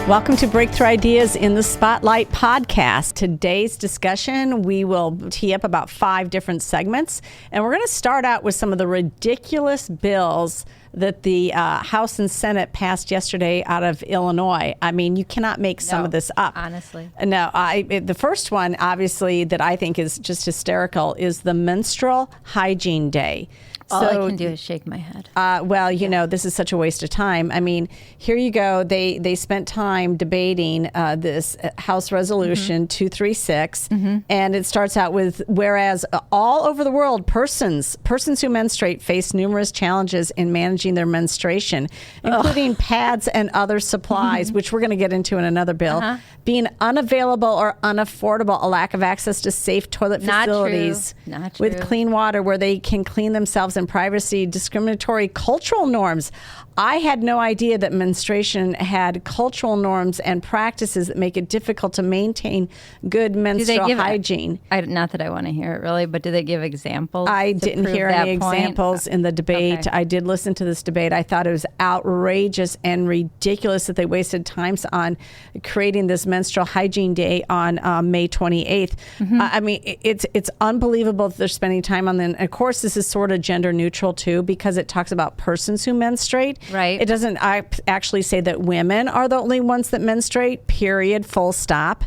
Welcome to Breakthrough Ideas in the Spotlight podcast. Today's discussion, we will tee up about 5 different segments, and we're going to start out with some of the ridiculous bills that the House and Senate passed yesterday out of Illinois. I mean, you cannot make some of this up. Honestly. No, the first one, obviously, that I think is just hysterical is the Menstrual Hygiene Day. All I can do is shake my head. Well, you know, this is such a waste of time. I mean, here you go. They spent time debating this House Resolution 236, and it starts out with, whereas all over the world, persons who menstruate face numerous challenges in managing their menstruation, including pads and other supplies, which we're going to get into in another bill, being unavailable or unaffordable, a lack of access to safe toilet facilities with clean water where they can clean themselves in privacy, discriminatory cultural norms. I had no idea that menstruation had cultural norms and practices that make it difficult to maintain good menstrual hygiene. Not that I want to hear it really, but do they give examples? I didn't hear any examples in the debate. Okay. I did listen to this debate. I thought it was outrageous and ridiculous that they wasted time on creating this menstrual hygiene day on May 28th. I mean, it's unbelievable that they're spending time on them. Of course, this is sort of gender neutral too, because it talks about persons who menstruate. Right. It doesn't actually say that women are the only ones that menstruate, period, full stop.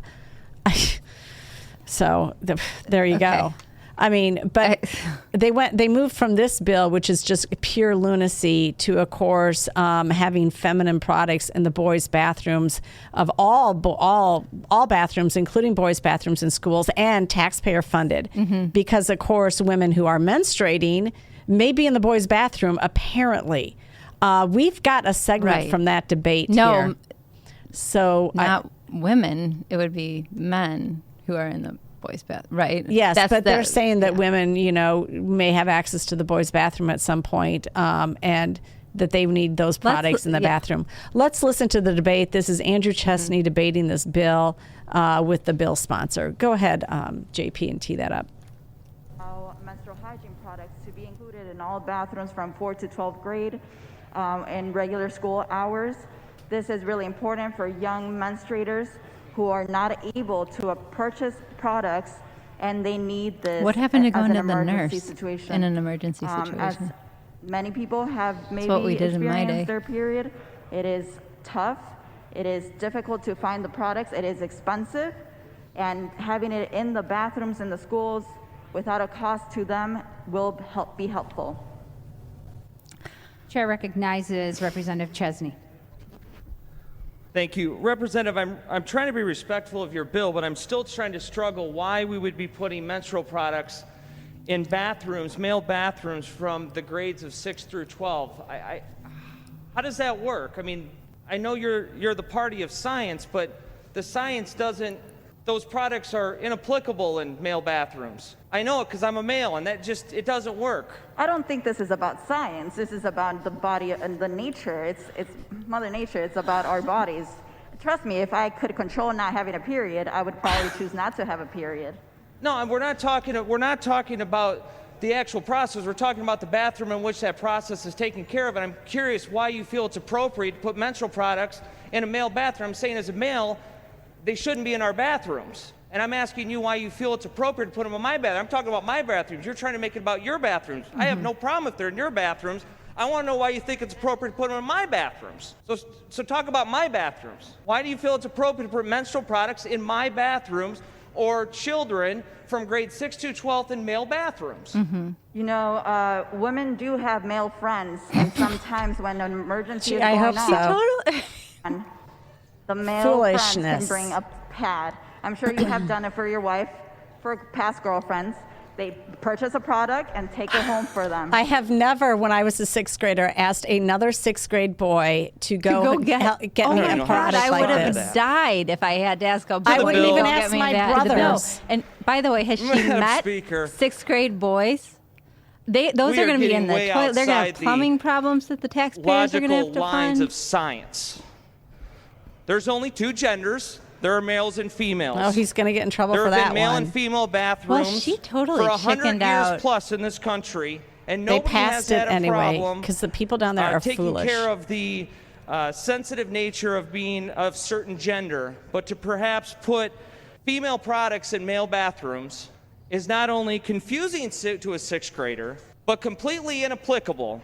So there you go. I mean, but they moved from this bill, which is just pure lunacy, to, of course, having feminine products in the boys' bathrooms of all bathrooms, including boys' bathrooms in schools, and taxpayer funded. Because, of course, women who are menstruating may be in the boys' bathroom, apparently. We've got a segment from that debate here. So not women. It would be men who are in the boys' bathroom, right? Yes, but they're saying that women, you know, may have access to the boys' bathroom at some point, and that they need those products in the bathroom. Let's listen to the debate. This is Andrew Chesney debating this bill with the bill sponsor. Go ahead, JP, and tee that up. Menstrual hygiene products to be included in all bathrooms from 4th to 12th grade in regular school hours. This is really important for young menstruators who are not able to purchase products, and they need this. What happened to going to the nurse situation. in an emergency situation? As many people have maybe what we did in my day. experienced their period, it is tough. It is difficult to find the products. It is expensive, and having it in the bathrooms in the schools without a cost to them will be helpful. Chair recognizes Representative Chesney. Thank you. Representative, I'm trying to be respectful of your bill, but I'm still trying to struggle why we would be putting menstrual products in bathrooms, male bathrooms, from the grades of 6 through 12. How does that work? I mean, I know you're the party of science, but the science doesn't, those products are inapplicable in male bathrooms. I know it because I'm a male, and it doesn't work. I don't think this is about science. This is about the body and the nature. It's Mother Nature. It's about our bodies. Trust me, if I could control not having a period, I would probably choose not to have a period. No, we're not talking about the actual process. We're talking about the bathroom in which that process is taken care of. And I'm curious why you feel it's appropriate to put menstrual products in a male bathroom. I'm saying as a male, they shouldn't be in our bathrooms. And I'm asking you why you feel it's appropriate to put them in my bathroom. I'm talking about my bathrooms. You're trying to make it about your bathrooms. I have no problem if they're in your bathrooms. I want to know why you think it's appropriate to put them in my bathrooms. So talk about my bathrooms. Why do you feel it's appropriate to put menstrual products in my bathrooms or children from grade 6 to 12th in male bathrooms? You know, women do have male friends, and sometimes when an emergency is I going hope on, the male friends can Foolishness. bring a pad. I'm sure you have done it for your wife, for past girlfriends. They purchase a product and take it home for them. I have never, when I was a 6th grader, asked another 6th grade boy to go get me a product I like would have this. died if I had to ask a boy. I wouldn't even to ask get me my that. brothers. And by the way, has she Madam met Speaker. 6th grade boys? Those We are going to be getting in the way toilet. They're going to have outside the plumbing problems that the taxpayers are going to have logical to lines fund. of science. There's only 2 genders. There are males and females. Oh, he's going to get in trouble There for have that been male one. and female bathrooms Well, she totally for 100 chickened out. years plus in this country, and They nobody has passed it had a anyway problem because the people down there are taking foolish. care of the sensitive nature of being of certain gender, but to perhaps put female products in male bathrooms is not only confusing to a sixth grader, but completely inapplicable.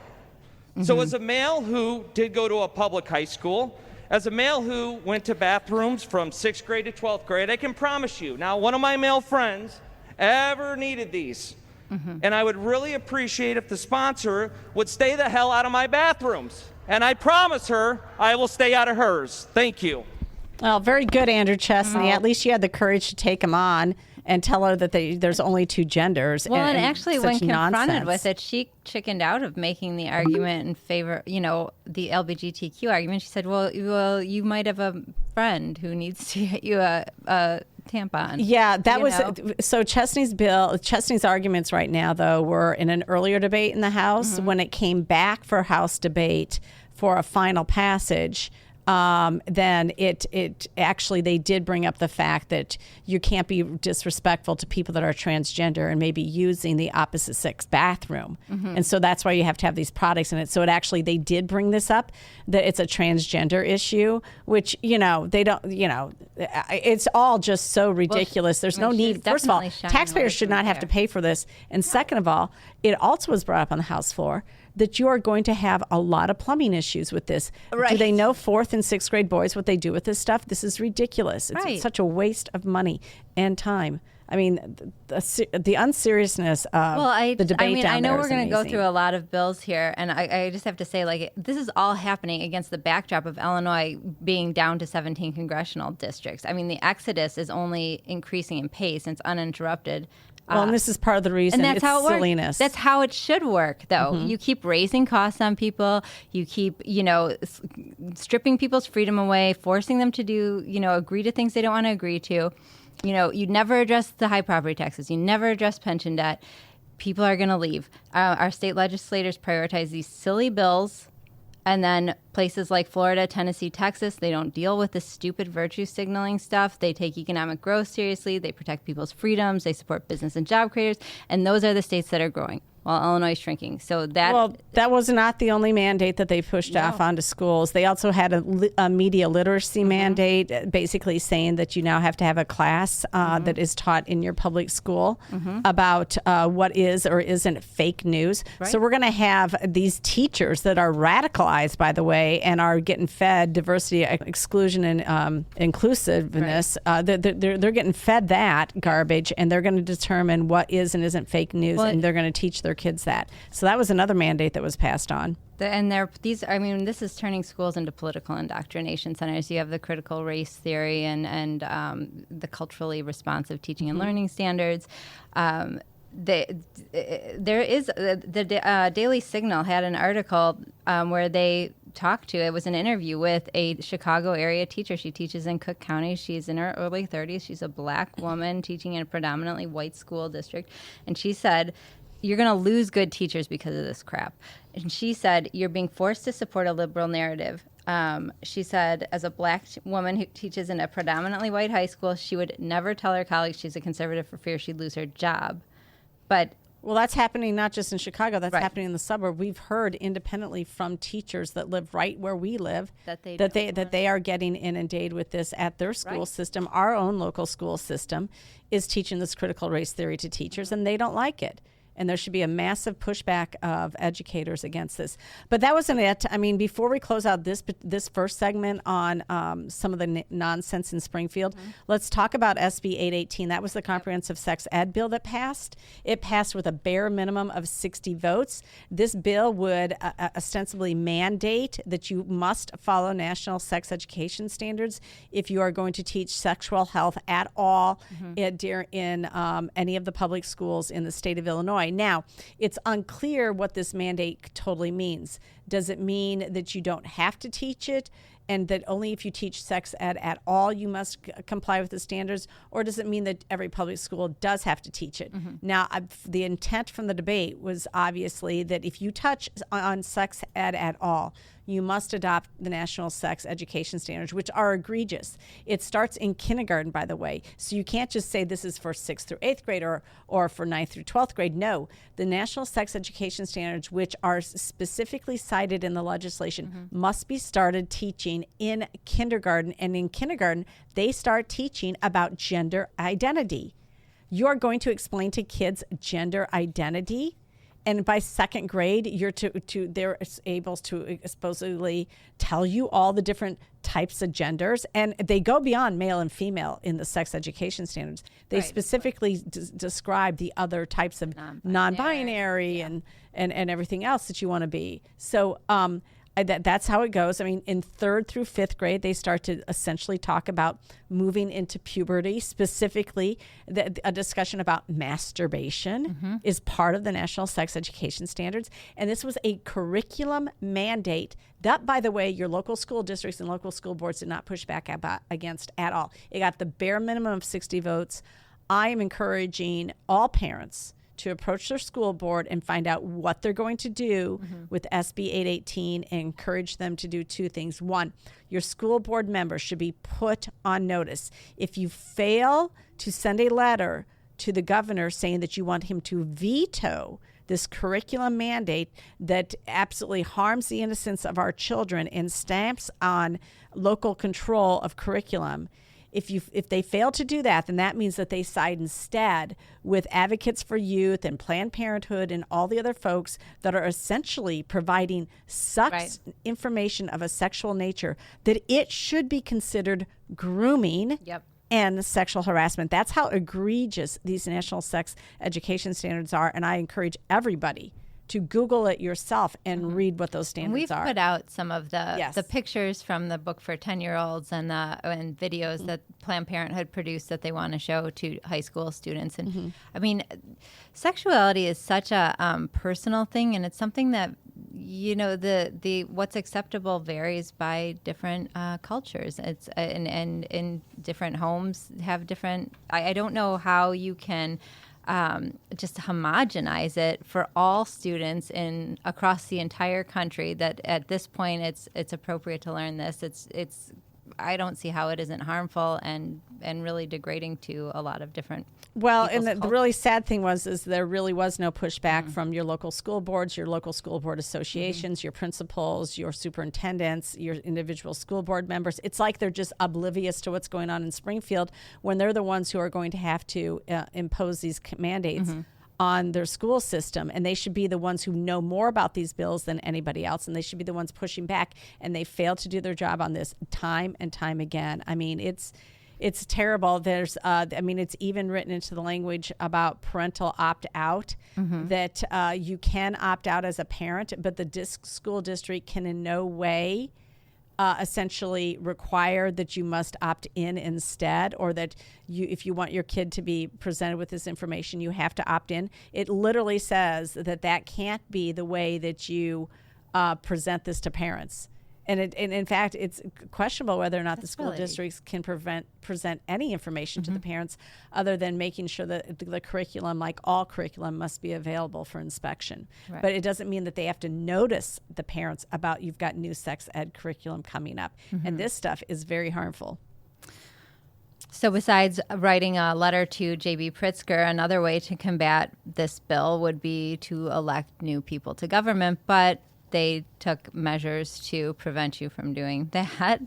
So as a male who did go to a public high school, as a male who went to bathrooms from 6th grade to 12th grade, I can promise you, now one of my male friends ever needed these. And I would really appreciate if the sponsor would stay the hell out of my bathrooms. And I promise her I will stay out of hers. Thank you. Well, very good, Andrew Chesney. At least you had the courage to take him on and tell her that there's only two genders. Well, and actually, when confronted nonsense. with it, she chickened out of making the argument in favor, the LGBTQ argument. She said, well, you might have a friend who needs to get you a tampon. Yeah, that was so Chesney's arguments right now, though, were in an earlier debate in the House. When it came back for House debate for a final passage, then it actually, they did bring up the fact that you can't be disrespectful to people that are transgender and maybe using the opposite sex bathroom. And so that's why you have to have these products in it. So they did bring this up, that it's a transgender issue, which, they don't, it's all just so ridiculous. There's no need. First of all, taxpayers should not have to pay for this. And second of all, it also was brought up on the House floor that you are going to have a lot of plumbing issues with this. Right. Do they know 4th and 6th grade boys what they do with this stuff? This is ridiculous. It's such a waste of money and time. I mean, the unseriousness of the debate down there I know we're going to go through a lot of bills here, and I just have to say, this is all happening against the backdrop of Illinois being down to 17 congressional districts. I mean, the exodus is only increasing in pace, and it's uninterrupted. Well, and this is part of the reason. And that's it's how it silliness. Works. That's how it should work, though. You keep raising costs on people. You keep, stripping people's freedom away, forcing them to do, agree to things they don't want to agree to. You never address the high property taxes. You never address pension debt. People are going to leave. Our state legislators prioritize these silly bills. And then places like Florida, Tennessee, Texas, they don't deal with the stupid virtue signaling stuff. They take economic growth seriously. They protect people's freedoms. They support business and job creators. And those are the states that are growing, while Illinois is shrinking. So that was not the only mandate that they pushed off onto schools. They also had a media literacy mandate, basically saying that you now have to have a class that is taught in your public school about what is or isn't fake news. Right. So we're going to have these teachers that are radicalized, by the way, and are getting fed diversity, exclusion, and inclusiveness. Right. They're getting fed that garbage, and they're going to determine what is and isn't fake news, and they're going to teach their kids that. So that was another mandate that was passed on. This is turning schools into political indoctrination centers. You have the critical race theory and the culturally responsive teaching and learning standards. The Daily Signal had an article where they talked to, it was an interview with a Chicago area teacher. She teaches in Cook County. She's in her early 30s. She's a black woman teaching in a predominantly white school district. And she said, you're going to lose good teachers because of this crap. And she said, you're being forced to support a liberal narrative. She said, as a black woman who teaches in a predominantly white high school, she would never tell her colleagues she's a conservative for fear she'd lose her job. Well, that's happening not just in Chicago. That's happening in the suburb. We've heard independently from teachers that live right where we live that they are getting inundated with this at their school system. Our own local school system is teaching this critical race theory to teachers, and they don't like it. And there should be a massive pushback of educators against this. But that wasn't it. I mean, before we close out this first segment on some of the nonsense in Springfield, let's talk about SB 818. That was the comprehensive sex ed bill that passed. It passed with a bare minimum of 60 votes. This bill would ostensibly mandate that you must follow national sex education standards if you are going to teach sexual health at all in any of the public schools in the state of Illinois. Now, it's unclear what this mandate totally means. Does it mean that you don't have to teach it and that only if you teach sex ed at all you must comply with the standards? Or does it mean that every public school does have to teach it? Now, the intent from the debate was obviously that if you touch on sex ed at all, you must adopt the national sex education standards, which are egregious. It starts in kindergarten, by the way. So you can't just say this is for 6th through 8th grade or for 9th through 12th grade. No, the national sex education standards, which are specifically cited in the legislation, must be started teaching in kindergarten. And in kindergarten, they start teaching about gender identity. You're going to explain to kids gender identity, and by 2nd grade, they're able to supposedly tell you all the different types of genders, and they go beyond male and female in the sex education standards. They specifically describe the other types of non-binary and everything else that you want to be. So that's how it goes. I mean, in 3rd through 5th grade, they start to essentially talk about moving into puberty. Specifically, a discussion about masturbation is part of the National Sex Education Standards. And this was a curriculum mandate that, by the way, your local school districts and local school boards did not push back against at all. It got the bare minimum of 60 votes. I am encouraging all parents to approach their school board and find out what they're going to do with SB 818 and encourage them to do 2 things. 1, your school board members should be put on notice. If you fail to send a letter to the governor saying that you want him to veto this curriculum mandate that absolutely harms the innocence of our children and stamps on local control of curriculum, if they fail to do that, then that means that they side instead with Advocates for Youth and Planned Parenthood and all the other folks that are essentially providing such information of a sexual nature that it should be considered grooming and sexual harassment. That's how egregious these national sex education standards are, and I encourage everybody to Google it yourself and read what those standards are. We've put out some of the pictures from the book for 10-year-olds and videos that Planned Parenthood produced that they want to show to high school students. And I mean, sexuality is such a personal thing, and it's something that, you know, the what's acceptable varies by different cultures. It's and in different homes have different. I don't know how you can just homogenize it for all students across the entire country. That at this point it's appropriate to learn this. It's I don't see how it isn't harmful and really degrading to a lot of different. Well, and the really sad thing is there really was no pushback from your local school boards, your local school board associations, your principals, your superintendents, your individual school board members. It's like they're just oblivious to what's going on in Springfield when they're the ones who are going to have to impose these mandates on their school system, and they should be the ones who know more about these bills than anybody else, and they should be the ones pushing back, and they fail to do their job on this time and time again. I mean, it's terrible. There's it's even written into the language about parental opt-out, that you can opt out as a parent, but the school district can in no way essentially require that you must opt in instead, or that if you want your kid to be presented with this information, you have to opt in. It literally says that can't be the way that you present this to parents. And in fact, it's questionable whether or not the school districts can present any information to the parents other than making sure that the curriculum, like all curriculum, must be available for inspection. Right. But it doesn't mean that they have to notice the parents about you've got new sex ed curriculum coming up. And this stuff is very harmful. So besides writing a letter to J.B. Pritzker, another way to combat this bill would be to elect new people to government, but they took measures to prevent you from doing that.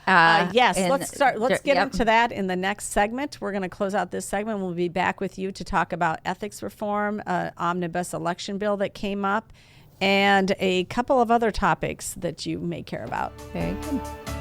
Yes, let's get into that in the next segment. We're going to close out this segment. We'll be back with you to talk about ethics reform, omnibus election bill that came up, and a couple of other topics that you may care about. Very good.